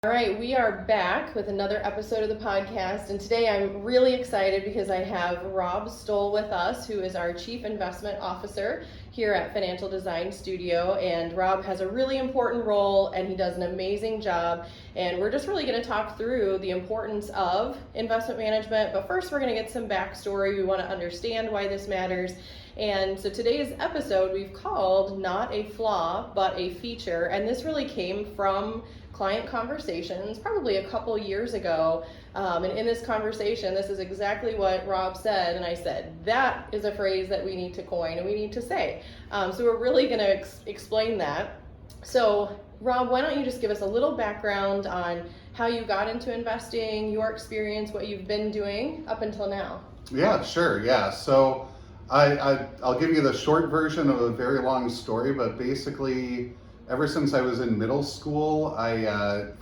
All right, we are back with another episode of the podcast, and today I'm really excited because I have Rob Stoll with us, who is our Chief Investment Officer here at Financial Design Studio. And Rob has a really important role, and he does an amazing job. And we're just really going to talk through the importance of investment management. But first, we're going to get some backstory. We want to understand why this matters. And so today's episode we've called Not a Flaw, but a Feature. And this really came from client conversations probably a couple years ago. And in this conversation, this is exactly what Rob said. And I said, that is a phrase that we need to coin and we need to say. So we're really going to explain that. So Rob, why don't you just give us a little background on how you got into investing, your experience, what you've been doing up until now? Yeah, sure. Yeah. So I'll give you the short version of a very long story, but basically ever since I was in middle school,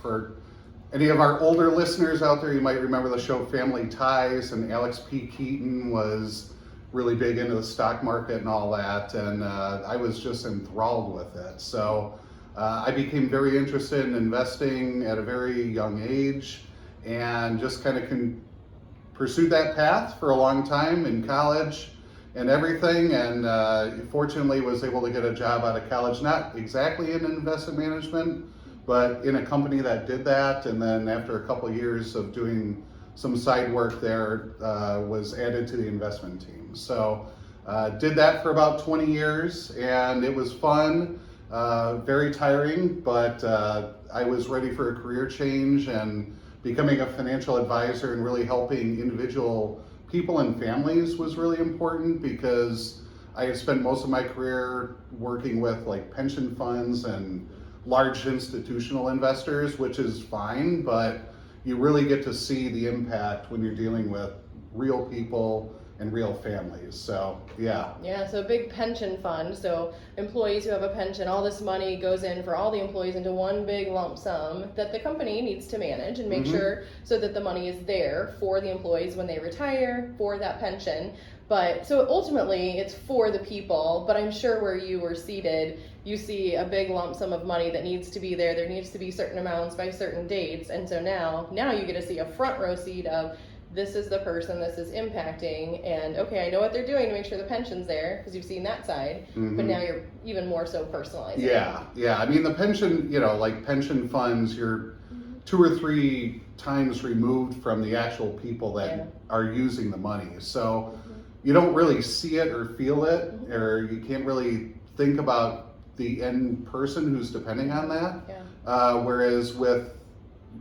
for any of our older listeners out there, you might remember the show Family Ties, and Alex P. Keaton was really big into the stock market and all that, and I was just enthralled with it. So I became very interested in investing at a very young age and just kind of pursued that path for a long time in college and everything, and fortunately was able to get a job out of college, not exactly in investment management, but in a company that did that. And then after a couple of years of doing some side work there, was added to the investment team. So did that for about 20 years, and it was fun, very tiring, but I was ready for a career change, and becoming a financial advisor and really helping individual people and families was really important, because I had spent most of my career working with like pension funds and large institutional investors, which is fine, but you really get to see the impact when you're dealing with real people and real families. So yeah. Yeah, so a big pension fund. So employees who have a pension, all this money goes in for all the employees into one big lump sum that the company needs to manage and make sure so that the money is there for the employees when they retire for that pension. But so ultimately it's for the people, but I'm sure where you were seated, you see a big lump sum of money that needs to be there. There needs to be certain amounts by certain dates. And so now you get to see a front row seat of, this is the person this is impacting, and okay, I know what they're doing to make sure the pension's there, because you've seen that side, but now you're even more so personalizing. Yeah. I mean, the pension, like pension funds, you're 2 or 3 times removed from the actual people that are using the money. So you don't really see it or feel it, or you can't really think about the end person who's depending on that. Whereas with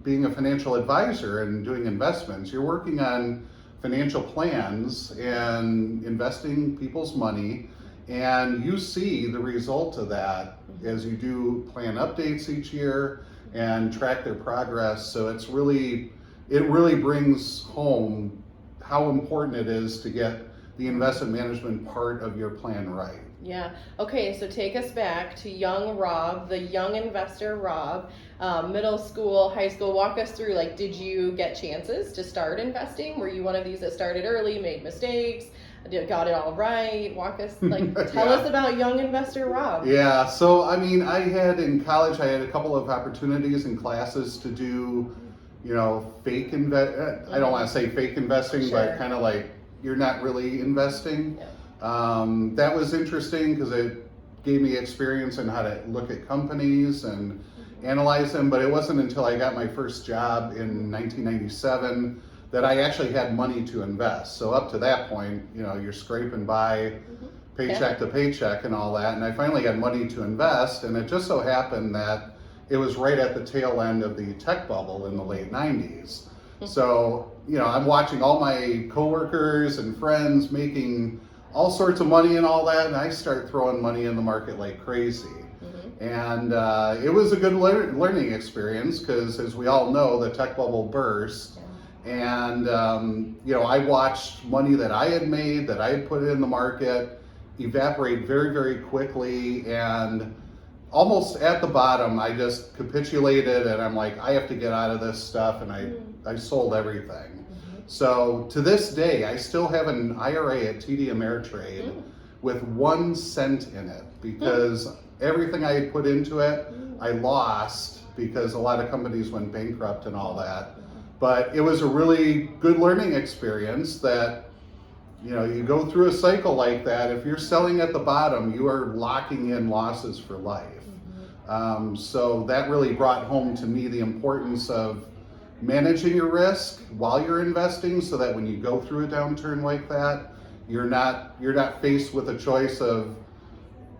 being a financial advisor and doing investments, you're working on financial plans and investing people's money, and you see the result of that as you do plan updates each year and track their progress. So it really brings home how important it is to get the investment management part of your plan right. Yeah. Okay, so take us back to young Rob, the young investor Rob, middle school, high school. Walk us through, like, did you get chances to start investing? Were you one of these that started early, made mistakes, got it all right? Walk us, tell us about young investor Rob. Yeah, so I mean, in college, I had a couple of opportunities in classes to do, fake I don't want to say fake investing, but kind of like you're not really investing. Yeah. That was interesting because it gave me experience in how to look at companies and analyze them, but it wasn't until I got my first job in 1997 that I actually had money to invest. So up to that point, you're scraping by paycheck to paycheck and all that, and I finally had money to invest, and it just so happened that it was right at the tail end of the tech bubble in the late 90s. So, I'm watching all my coworkers and friends making all sorts of money and all that, and I start throwing money in the market like crazy. And it was a good learning experience, because as we all know, the tech bubble burst, and I watched money that I had made, that I had put in the market, evaporate very, very quickly, and almost at the bottom, I just capitulated, and I'm like, I have to get out of this stuff, and I sold everything. So to this day, I still have an IRA at TD Ameritrade with 1 cent in it, because everything I had put into it, I lost because a lot of companies went bankrupt and all that. But it was a really good learning experience that, you know, you go through a cycle like that. If you're selling at the bottom, you are locking in losses for life. So that really brought home to me the importance of managing your risk while you're investing, so that when you go through a downturn like that, you're not faced with a choice of,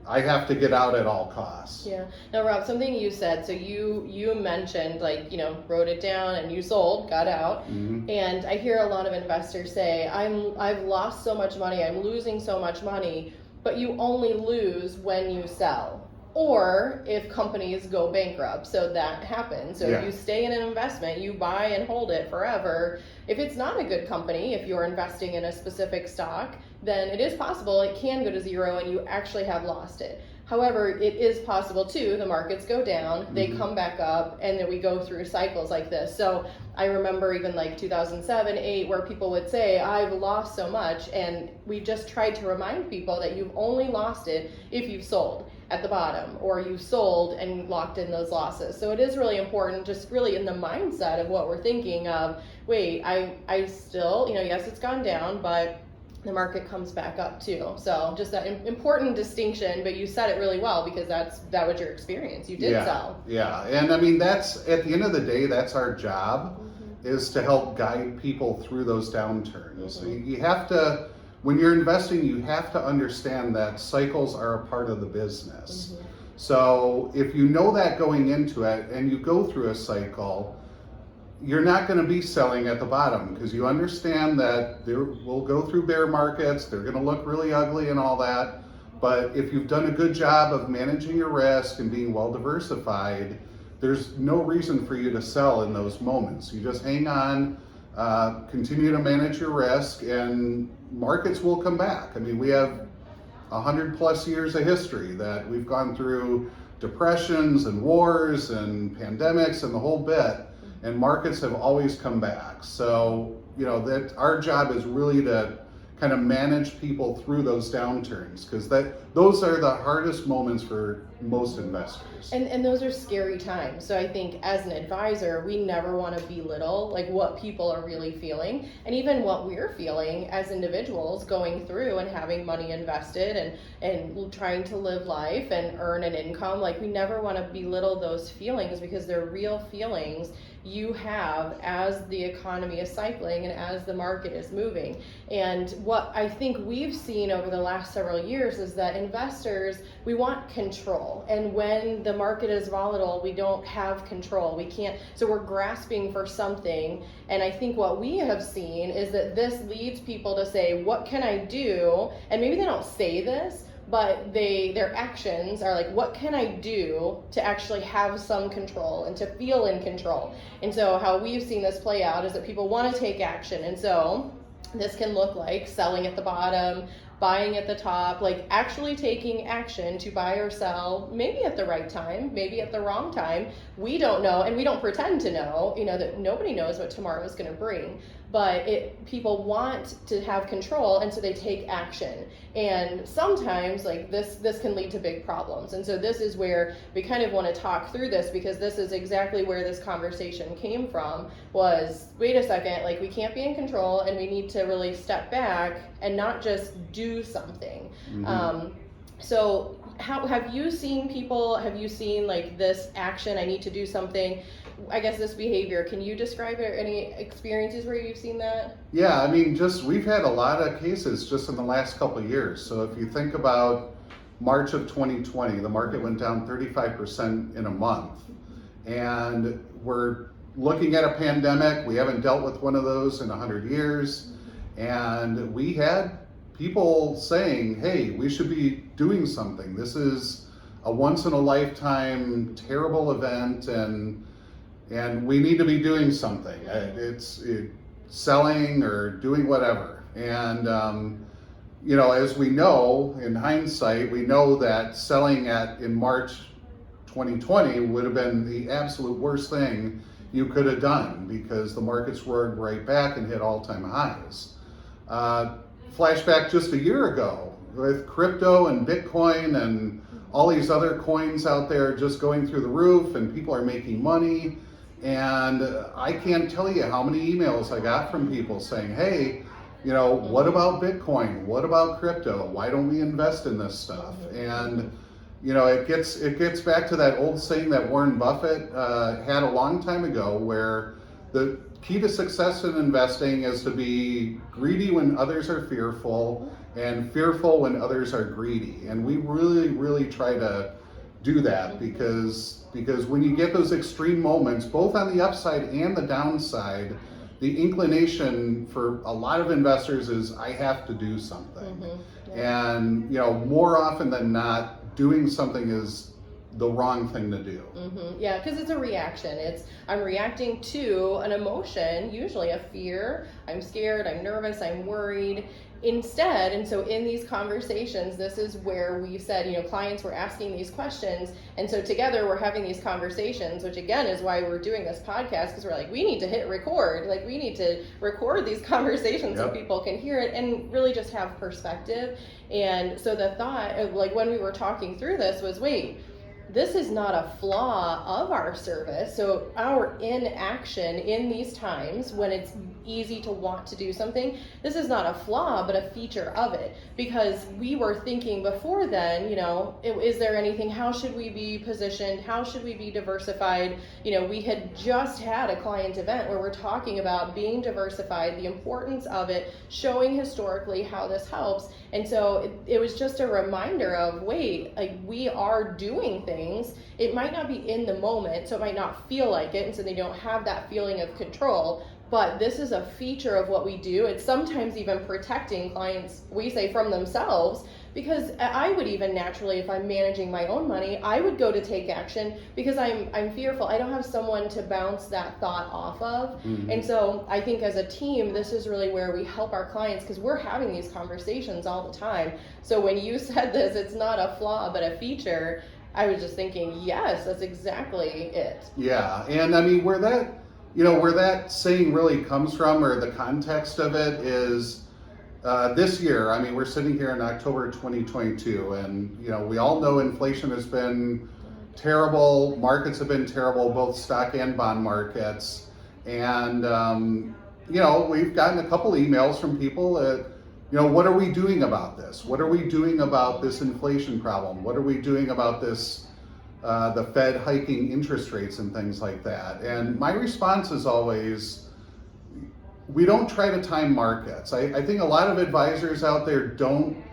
I have to get out at all costs. Yeah. Now, Rob, something you said, so you mentioned, like, you know, wrote it down and you sold, got out. And I hear a lot of investors say, I've lost so much money, I'm losing so much money, but you only lose when you sell. Or if companies go bankrupt, so that happens. So if you stay in an investment, you buy and hold it forever. If it's not a good company, if you're investing in a specific stock, then it is possible it can go to zero and you actually have lost it. However, it is possible too, the markets go down, they come back up, and then we go through cycles like this. So I remember even like 2007, 8, where people would say, I've lost so much, and we just tried to remind people that you've only lost it if you've sold at the bottom, or you sold and locked in those losses. So it is really important, just really in the mindset of what we're thinking of, wait, I still, you know, yes, it's gone down, but the market comes back up too. So just that important distinction, but you said it really well, because that was your experience. You did sell. Yeah, and I mean, that's, at the end of the day, that's our job, is to help guide people through those downturns. You have to, when you're investing, you have to understand that cycles are a part of the business. So if you know that going into it and you go through a cycle, you're not going to be selling at the bottom, because you understand that we'll go through bear markets, they're going to look really ugly and all that. But if you've done a good job of managing your risk and being well diversified, there's no reason for you to sell in those moments. You just hang on, continue to manage your risk, and markets will come back. I mean, we have 100+ years of history that we've gone through depressions and wars and pandemics and the whole bit, and markets have always come back. So, you know, that our job is really to kind of manage people through those downturns, because those are the hardest moments for most investors. And those are scary times. So I think as an advisor, we never want to belittle like what people are really feeling, and even what we're feeling as individuals going through and having money invested and trying to live life and earn an income. Like, we never want to belittle those feelings, because they're real feelings you have as the economy is cycling and as the market is moving. And what I think we've seen over the last several years is that investors, we want control. And when the market is volatile, we don't have control. We can't, so we're grasping for something. And I think what we have seen is that this leads people to say, what can I do? And maybe they don't say this, but their actions are like, what can I do to actually have some control and to feel in control? And so how we've seen this play out is that people want to take action. And so this can look like selling at the bottom, buying at the top, like actually taking action to buy or sell, maybe at the right time, maybe at the wrong time. We don't know, and we don't pretend to know, you know, that nobody knows what tomorrow is going to bring. But people want to have control, and so they take action. And sometimes, like, this can lead to big problems. And so this is where we kind of want to talk through this, because this is exactly where this conversation came from, was, wait a second, like, we can't be in control, and we need to really step back and not just do something. So how have you seen like this action, I need to do something, I guess this behavior, can you describe any experiences where you've seen that? Yeah, I mean, we've had a lot of cases just in the last couple of years. So if you think about March of 2020, the market went down 35% in a month. And we're looking at a pandemic. We haven't dealt with one of those in 100 years. And we had people saying, hey, we should be doing something. This is a once in a lifetime terrible event, and we need to be doing something. It's selling or doing whatever. And you know, as we know, in hindsight, we know that selling in March 2020 would have been the absolute worst thing you could have done, because the markets roared right back and hit all-time highs. Flashback just a year ago with crypto and Bitcoin and all these other coins out there just going through the roof and people are making money. And I can't tell you how many emails I got from people saying, hey, you know, what about Bitcoin? What about crypto? Why don't we invest in this stuff? And you know, it gets back to that old saying that Warren Buffett had a long time ago, where the key to success in investing is to be greedy when others are fearful and fearful when others are greedy. And we really try to do that because when you get those extreme moments, both on the upside and the downside, the inclination for a lot of investors is, I have to do something. And you know, more often than not, doing something is the wrong thing to do. Yeah, because it's a reaction. I'm reacting to an emotion, usually a fear. I'm scared, I'm nervous, I'm worried. Instead, and so in these conversations, this is where we said, you know, clients were asking these questions, and so together we're having these conversations, which again is why we're doing this podcast, because we're like, we need to hit record, like we need to record these conversations so people can hear it and really just have perspective. And so the thought of, like, when we were talking through this was, wait, this is not a flaw of our service. So our inaction in these times when it's easy to want to do something, this is not a flaw, but a feature of it. Because we were thinking before then, you know, is there anything, how should we be positioned? How should we be diversified? You know, we had just had a client event where we're talking about being diversified, the importance of it, showing historically how this helps. And so it was just a reminder of, wait, like we are doing things. It might not be in the moment, so it might not feel like it, and so they don't have that feeling of control, but this is a feature of what we do. It's sometimes even protecting clients, we say, from themselves, because I would even naturally, if I'm managing my own money, I would go to take action because I'm fearful. I don't have someone to bounce that thought off of. And so I think as a team, this is really where we help our clients, because we're having these conversations all the time. So when you said this, it's not a flaw, but a feature, I was just thinking, yes, that's exactly it. Yeah, and I mean, where that saying really comes from, or the context of it, is this year. I mean, we're sitting here in October 2022, and you know, we all know inflation has been terrible. Markets have been terrible, both stock and bond markets. And you know, we've gotten a couple emails from people that, you know, what are we doing about this? What are we doing about this inflation problem? What are we doing about this, the Fed hiking interest rates and things like that? And my response is always, we don't try to time markets. I think a lot of advisors out there don't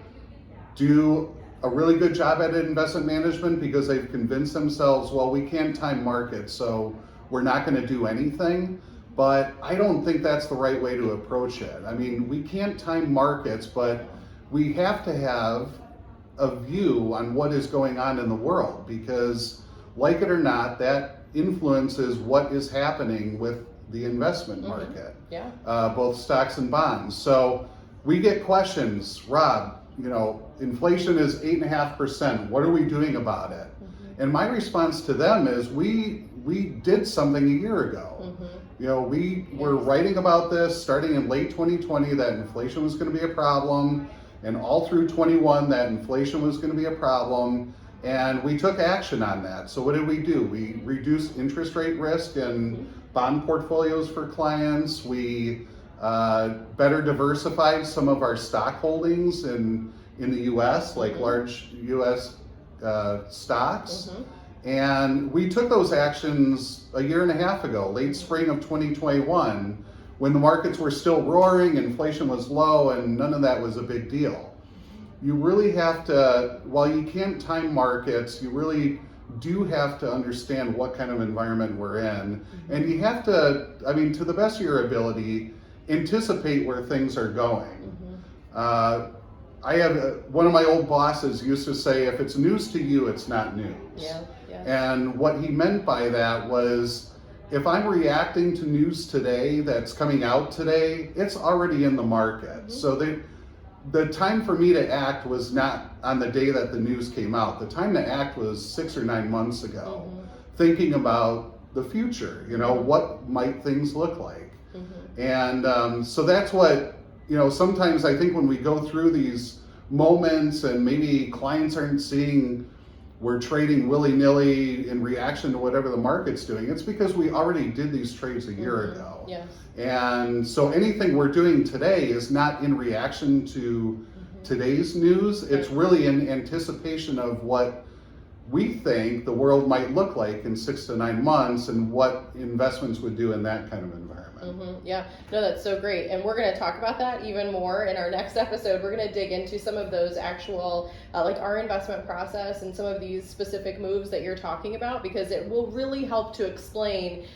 do a really good job at investment management because they've convinced themselves, well, we can't time markets, so we're not going to do anything. But I don't think that's the right way to approach it. I mean, we can't time markets, but we have to have a view on what is going on in the world, because like it or not, that influences what is happening with the investment market, both stocks and bonds. So we get questions, Rob, you know, inflation is 8.5%. What are we doing about it? And my response to them is, we did something a year ago. You know, we were writing about this starting in late 2020, that inflation was going to be a problem, and all through 21 that inflation was going to be a problem, and we took action on that. So what did we do? We reduced interest rate risk in bond portfolios for clients. We better diversified some of our stock holdings in the US, like large US stocks. And we took those actions a year and a half ago, late spring of 2021, when the markets were still roaring, inflation was low, and none of that was a big deal. You really have to, while you can't time markets, you really do have to understand what kind of environment we're in. And you have to, I mean, to the best of your ability, anticipate where things are going. I have one of my old bosses used to say, if it's news to you, it's not news. And what he meant by that was, if I'm reacting to news today that's coming out today, it's already in the market. So the time for me to act was not on the day that the news came out. The time to act was 6 or 9 months ago, thinking about the future, you know, what might things look like? And so that's what, you know, sometimes I think when we go through these moments and maybe clients aren't seeing we're trading willy-nilly in reaction to whatever the market's doing. It's because we already did these trades a year ago. Yes. And so anything we're doing today is not in reaction to today's news. It's really in anticipation of what we think the world might look like in 6 to 9 months and what investments would do in that kind of environment. Yeah, no, that's so great. And we're going to talk about that even more in our next episode. We're going to dig into some of those actual, like our investment process and some of these specific moves that you're talking about, because it will really help to explain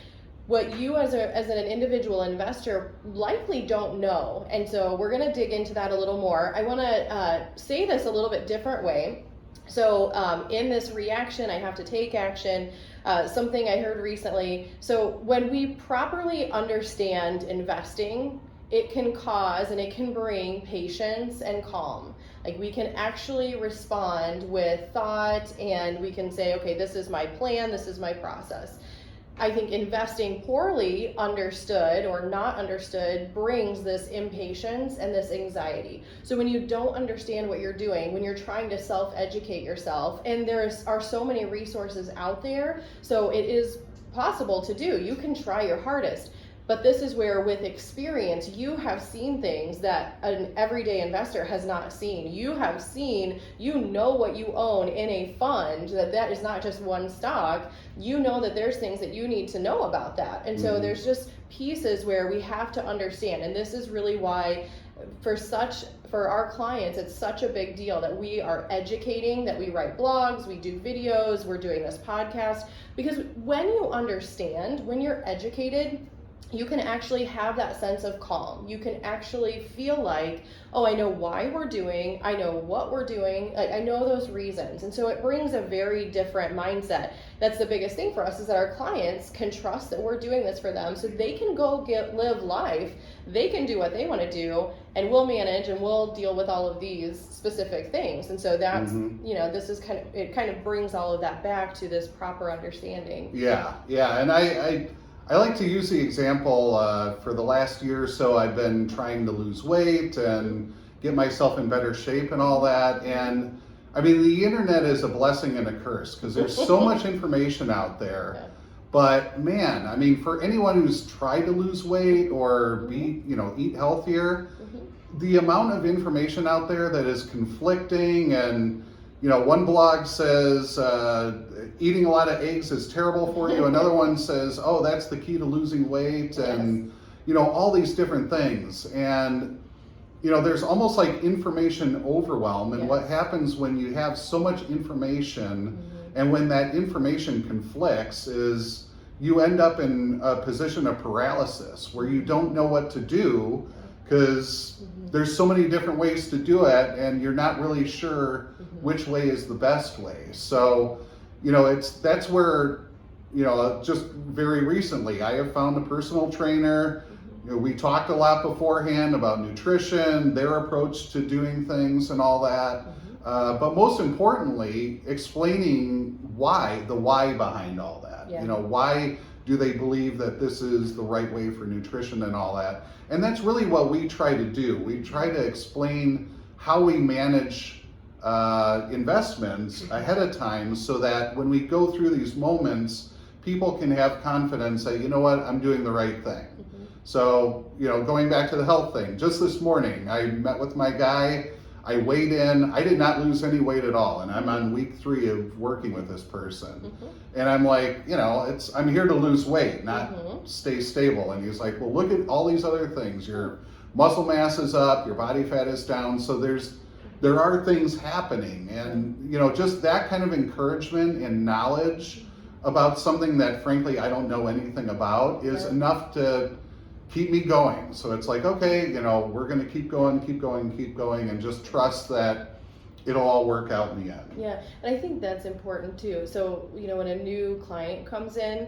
what you as an individual investor likely don't know. And so we're going to dig into that a little more. I want to say this a little bit different way. So in this reaction, I have to take action. Something I heard recently. So when we properly understand investing, it can cause and it can bring patience and calm. Like we can actually respond with thought and we can say, okay, this is my plan, this is my process. I think investing poorly understood or not understood brings this impatience and this anxiety. So when you don't understand what you're doing, when you're trying to self-educate yourself, and are so many resources out there, so it is possible to do. You can try your hardest. But this is where, with experience, you have seen things that an everyday investor has not seen. You have seen, you know what you own in a fund, that is not just one stock. You know that there's things that you need to know about that. And so there's just pieces where we have to understand. And this is really why, for our clients, it's such a big deal that we are educating, that we write blogs, we do videos, we're doing this podcast. Because when you understand, when you're educated, you can actually have that sense of calm. You can actually feel like, oh, I know why we're doing, I know what we're doing, I know those reasons. And so it brings a very different mindset. That's the biggest thing for us, is that our clients can trust that we're doing this for them, so they can go live life, they can do what they want to do, and we'll manage and we'll deal with all of these specific things. And so that's, this is it kind of brings all of that back to this proper understanding. Yeah, and I like to use the example, for the last year or so, I've been trying to lose weight and get myself in better shape and all that. And I mean, the internet is a blessing and a curse because there's so much information out there. Yeah. But man, I mean, for anyone who's tried to lose weight or eat healthier, the amount of information out there that is conflicting, and one blog says eating a lot of eggs is terrible for you. Another one says, oh, that's the key to losing weight, and all these different things. And there's almost like information overwhelm. And what happens when you have so much information, and when that information conflicts, is you end up in a position of paralysis where you don't know what to do, because there's so many different ways to do it, and you're not really sure which way is the best way. So, that's where, just very recently, I have found a personal trainer. We talked a lot beforehand about nutrition, their approach to doing things and all that. But most importantly, explaining the why behind all that. Yeah. Why do they believe that this is the right way for nutrition and all that? And that's really what we try to do. We try to explain how we manage investments ahead of time, so that when we go through these moments, people can have confidence that, I'm doing the right thing. So, going back to the health thing, just this morning, I met with my guy. I weighed in. I did not lose any weight at all, and I'm on week 3 of working with this person. And I'm like, I'm here to lose weight, not stay stable. And he's like, well, look at all these other things. Your muscle mass is up, your body fat is down. So there are things happening, and just that kind of encouragement and knowledge about something that frankly I don't know anything about is enough to keep me going. So it's like, okay, we're going to keep going, and just trust that it'll all work out in the end. Yeah, and I think that's important too. So, when a new client comes in,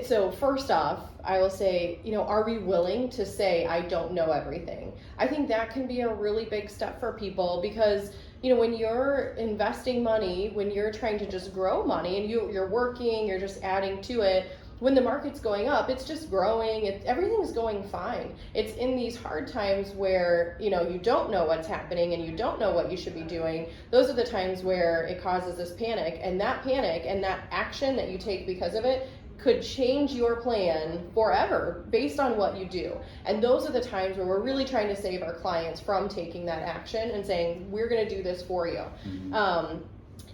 so first off, I will say, are we willing to say, I don't know everything? I think that can be a really big step for people, because when you're investing money, when you're trying to just grow money and you're working, you're just adding to it, when the market's going up, it's just growing, everything's going fine. It's in these hard times where, you know, you don't know what's happening and you don't know what you should be doing. Those are the times where it causes this panic, and that action that you take because of it could change your plan forever based on what you do. And those are the times where we're really trying to save our clients from taking that action and saying, we're going to do this for you.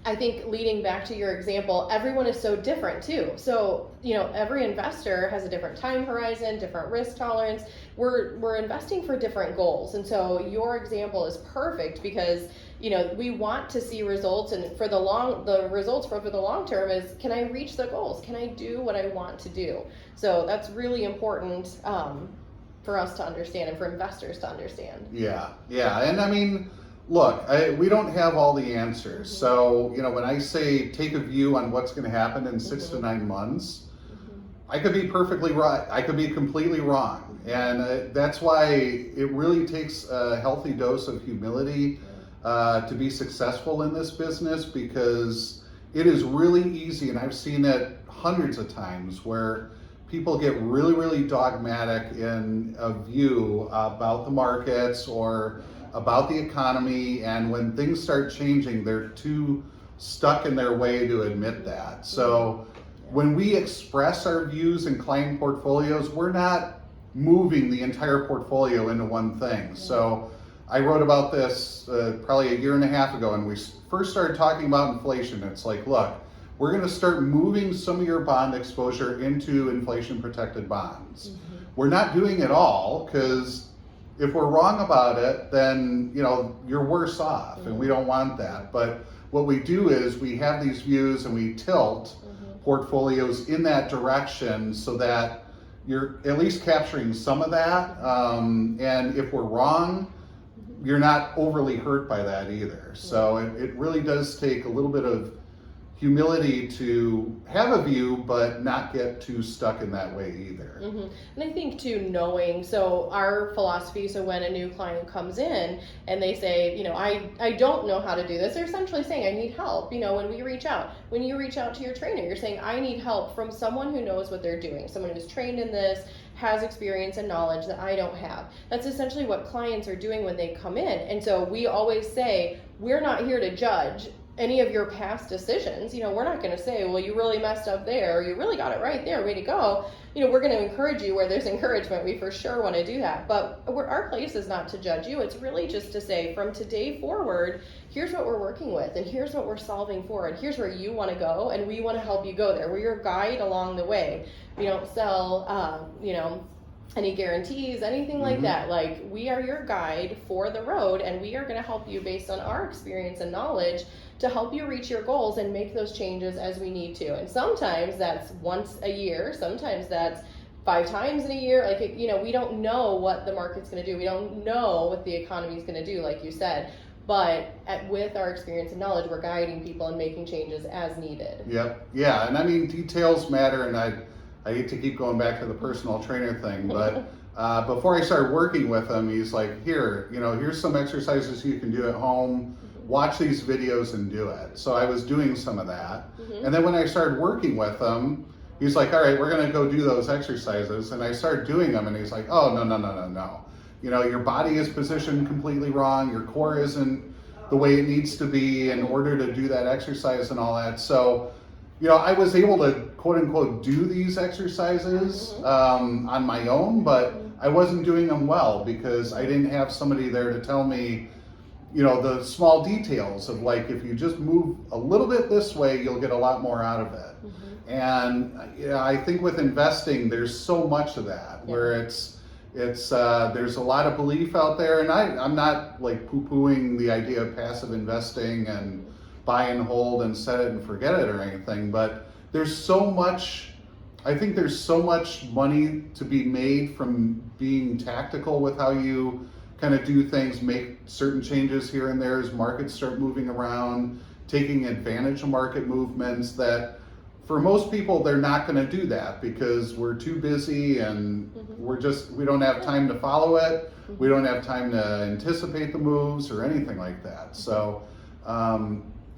I think leading back to your example, everyone is so different too. So, you know, every investor has a different time horizon, different risk tolerance. We're investing for different goals. And so your example is perfect because, you know, we want to see results, and for the results for the long term is, can I reach the goals? Can I do what I want to do? So that's really important for us to understand and for investors to understand. Yeah. And I mean, look, we don't have all the answers. So, you know, when I say take a view on what's going to happen in 6 to 9 months, I could be perfectly right. I could be completely wrong. And that's why it really takes a healthy dose of humility to be successful in this business, because it is really easy, and I've seen it hundreds of times, where people get really, really dogmatic in a view about the markets or about the economy, and when things start changing, they're too stuck in their way to admit that. So when we express our views in client portfolios, we're not moving the entire portfolio into one thing. So I wrote about this probably a year and a half ago, and we first started talking about inflation. It's like, look, we're going to start moving some of your bond exposure into inflation protected bonds. We're not doing it all, because if we're wrong about it, then, you know, you're worse off, and we don't want that. But what we do is we have these views and we tilt portfolios in that direction so that you're at least capturing some of that. And if we're wrong, you're not overly hurt by that either. So it really does take a little bit of humility to have a view, but not get too stuck in that way either. And I think too, knowing, so our philosophy, so when a new client comes in and they say, you know, I don't know how to do this, they're essentially saying, I need help. You know, when you reach out to your trainer, you're saying, I need help from someone who knows what they're doing, someone who's trained in this, has experience and knowledge that I don't have. That's essentially what clients are doing when they come in. And so we always say, we're not here to judge any of your past decisions. You know, we're not going to say, well, you really messed up there, or you really got it right there, way to go. You know, we're going to encourage you where there's encouragement. We for sure want to do that. But our place is not to judge you. It's really just to say, from today forward, here's what we're working with, and here's what we're solving for, and here's where you want to go, and we want to help you go there. We're your guide along the way. We don't sell, you know, any guarantees, anything like that. Like, we are your guide for the road, and we are going to help you based on our experience and knowledge to help you reach your goals and make those changes as we need to. And sometimes that's once a year, sometimes that's 5 times in a year. Like, you know, we don't know what the market's going to do. We don't know what the economy is going to do, like you said. But with our experience and knowledge, we're guiding people and making changes as needed. Yep. Yeah. And I mean, details matter. And I hate to keep going back to the personal trainer thing, but before I started working with him, he's like, here, you know, here's some exercises you can do at home. Watch these videos and do it. So I was doing some of that. And then when I started working with him, he's like, all right, we're going to go do those exercises. And I started doing them, and he's like, oh, no. You know, your body is positioned completely wrong. Your core isn't the way it needs to be in order to do that exercise and all that. So, you know, I was able to, quote unquote, do these exercises on my own, but I wasn't doing them well because I didn't have somebody there to tell me, you know, the small details of, like, if you just move a little bit this way, you'll get a lot more out of it. And you know, I think with investing, there's so much of that where it's there's a lot of belief out there, and I'm not like poo-pooing the idea of passive investing and buy and hold and set it and forget it or anything, but there's so much, I think there's so much money to be made from being tactical with how you kind of do things, make certain changes here and there as markets start moving around, taking advantage of market movements, that for most people, they're not going to do that because we're too busy and we don't have time to follow it. We don't have time to anticipate the moves or anything like that. So,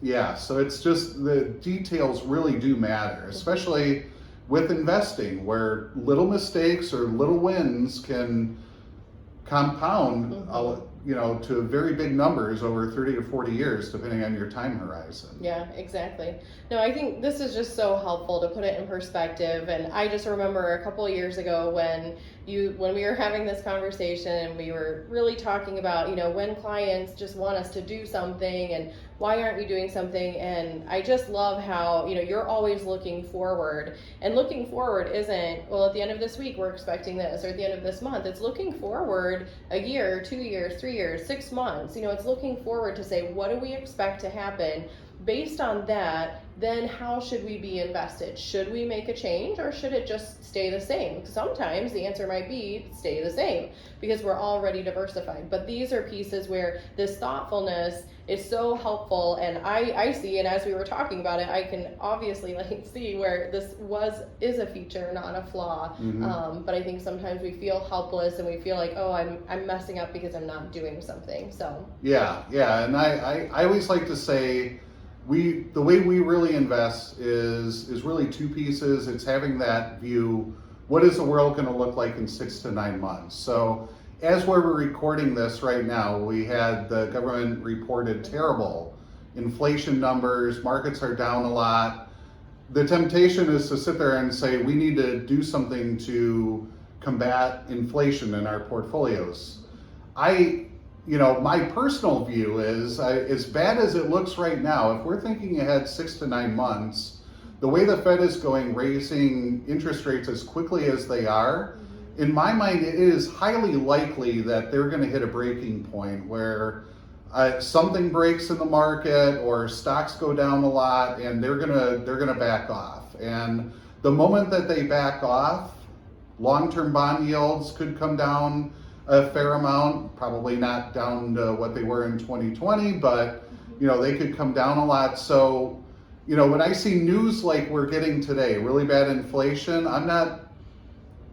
yeah, so it's just the details really do matter, especially with investing, where little mistakes or little wins can compound, to very big numbers over 30 to 40 years, depending on your time horizon. Yeah, exactly. No, I think this is just so helpful to put it in perspective. And I just remember a couple of years ago when we were having this conversation and we were really talking about, when clients just want us to do something and why aren't you doing something? And I just love how, you're always looking forward, and looking forward isn't, well, at the end of this week, we're expecting this, or at the end of this month. It's looking forward a year, 2 years, 3 years, 6 months. It's looking forward to say, what do we expect to happen? Based on that, then how should we be invested? Should we make a change, or should it just stay the same? Sometimes the answer might be stay the same because we're already diversified. But these are pieces where this thoughtfulness is so helpful, and I see, and as we were talking about it, I can obviously see where this is a feature, not a flaw. But I think sometimes we feel helpless and we feel like, oh, I'm messing up because I'm not doing something. So yeah, and I always like to say, the way we really invest is really two pieces. It's having that view, what is the world going to look like in 6 to 9 months? So as we're recording this right now, we had the government reported terrible inflation numbers, markets are down a lot. The temptation is to sit there and say, we need to do something to combat inflation in our portfolios. My personal view is, as bad as it looks right now, if we're thinking ahead 6 to 9 months, the way the Fed is going, raising interest rates as quickly as they are, in my mind, it is highly likely that they're going to hit a breaking point where something breaks in the market or stocks go down a lot, and they're gonna back off. And the moment that they back off, long-term bond yields could come down a fair amount, probably not down to what they were in 2020, but they could come down a lot. So, when I see news like we're getting today, really bad inflation, I'm not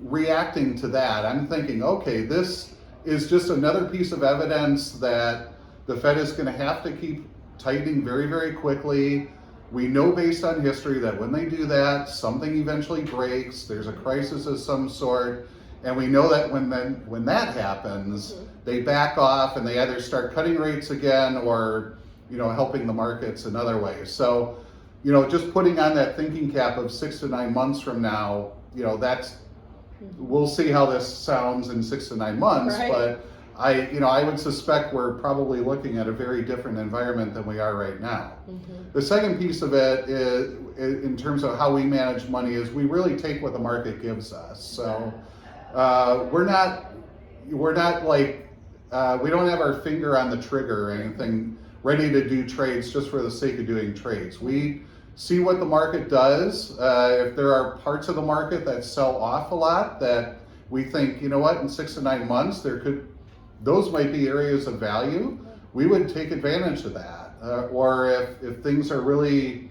reacting to that. I'm thinking, okay, this is just another piece of evidence that the Fed is going to have to keep tightening very, very quickly. We know based on history that when they do that, something eventually breaks, there's a crisis of some sort. And we know that when that happens, they back off and they either start cutting rates again or, helping the markets in other ways. So, just putting on that thinking cap of 6 to 9 months from now, we'll see how this sounds in 6 to 9 months, right. But I would suspect we're probably looking at a very different environment than we are right now. The second piece of it is, in terms of how we manage money, is we really take what the market gives us. So we're not like, we don't have our finger on the trigger or anything ready to do trades just for the sake of doing trades. We see what the market does. If there are parts of the market that sell off a lot that we think, in 6 to 9 months, those might be areas of value, we would take advantage of that. Or if things are really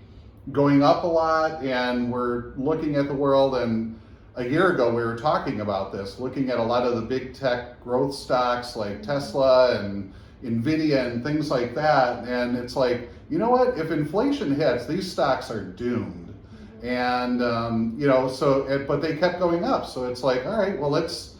going up a lot and we're looking at the world, and a year ago we were talking about this, looking at a lot of the big tech growth stocks like Tesla and Nvidia and things like that, and it's like, if inflation hits, these stocks are doomed. And but they kept going up, so it's like, all right, well, let's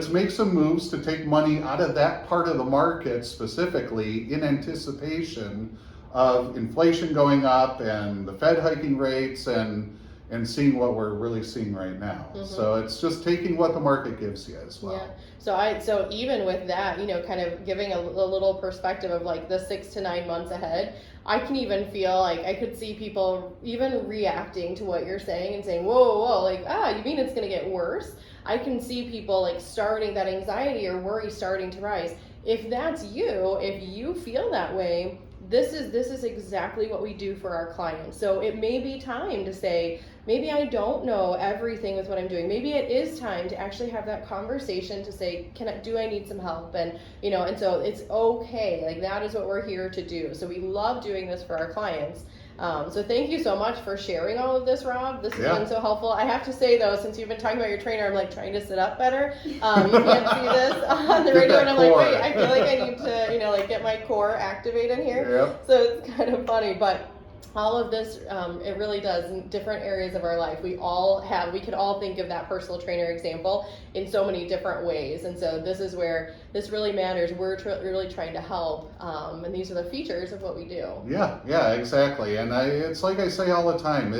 make some moves to take money out of that part of the market specifically in anticipation of inflation going up and the Fed hiking rates and seeing what we're really seeing right now. So it's just taking what the market gives you as well. Yeah. So even with that, kind of giving a little perspective of like the 6 to 9 months ahead, I can even feel like I could see people even reacting to what you're saying and saying, whoa, like, you mean it's going to get worse? I can see people like starting that anxiety or worry starting to rise. If that's you, if you feel that way, this is exactly what we do for our clients. So it may be time to say, maybe I don't know everything with what I'm doing. Maybe it is time to actually have that conversation to say, do I need some help? And, and so it's okay. Like, that is what we're here to do. So we love doing this for our clients. So thank you so much for sharing all of this, Rob. This has been so helpful. I have to say, though, since you've been talking about your trainer, I'm like trying to sit up better. You can't see this on the radio, and I'm like, wait, I feel like I need to, like get my core activated here. So it's kind of funny, but all of this, it really does in different areas of our life. We could all think of that personal trainer example in so many different ways. And so this is where this really matters. We're really trying to help. And these are the features of what we do. Yeah, exactly. And it's like I say all the time,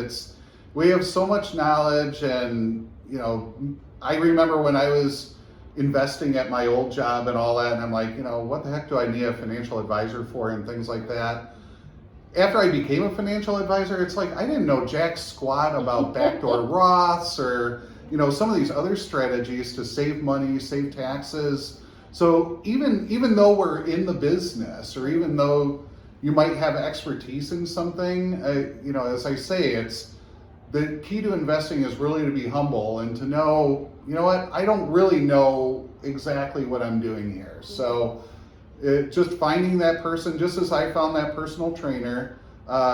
we have so much knowledge, and, I remember when I was investing at my old job and all that, and I'm like, what the heck do I need a financial advisor for and things like that. After I became a financial advisor, it's like I didn't know jack squat about backdoor Roths or some of these other strategies to save money, save taxes. So even though we're in the business, or even though you might have expertise in something, as I say, it's the key to investing is really to be humble and to know, I don't really know exactly what I'm doing here. So just finding that person, just as I found that personal trainer,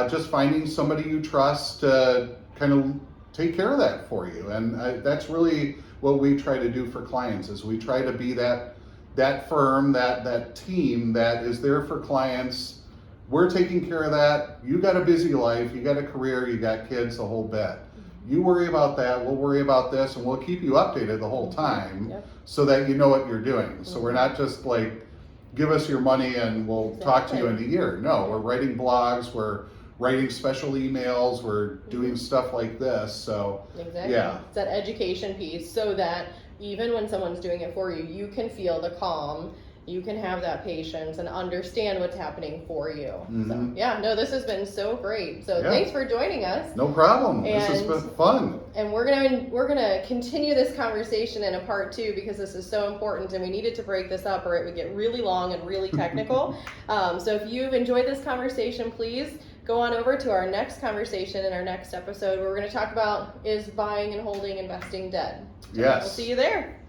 just finding somebody you trust to kind of take care of that for you. And that's really what we try to do for clients, is we try to be that firm, that team that is there for clients. We're taking care of that. You got a busy life, you got a career, you got kids, the whole bit. You worry about that, we'll worry about this, and we'll keep you updated the whole time. Yep. So that you know what you're doing. So we're not just like, give us your money and we'll talk to you in a year. No, we're writing blogs, we're writing special emails, we're doing stuff like this. So yeah. It's that education piece, so that even when someone's doing it for you, you can feel the calm, you can have that patience and understand what's happening for you. So this has been so great. So thanks for joining us. No problem. This has been fun. And we're gonna continue this conversation in a part 2, because this is so important and we needed to break this up or it would get really long and really technical. So if you've enjoyed this conversation, please go on over to our next conversation in our next episode, where we're going to talk about, is buying and holding investing dead? Yes. We'll see you there.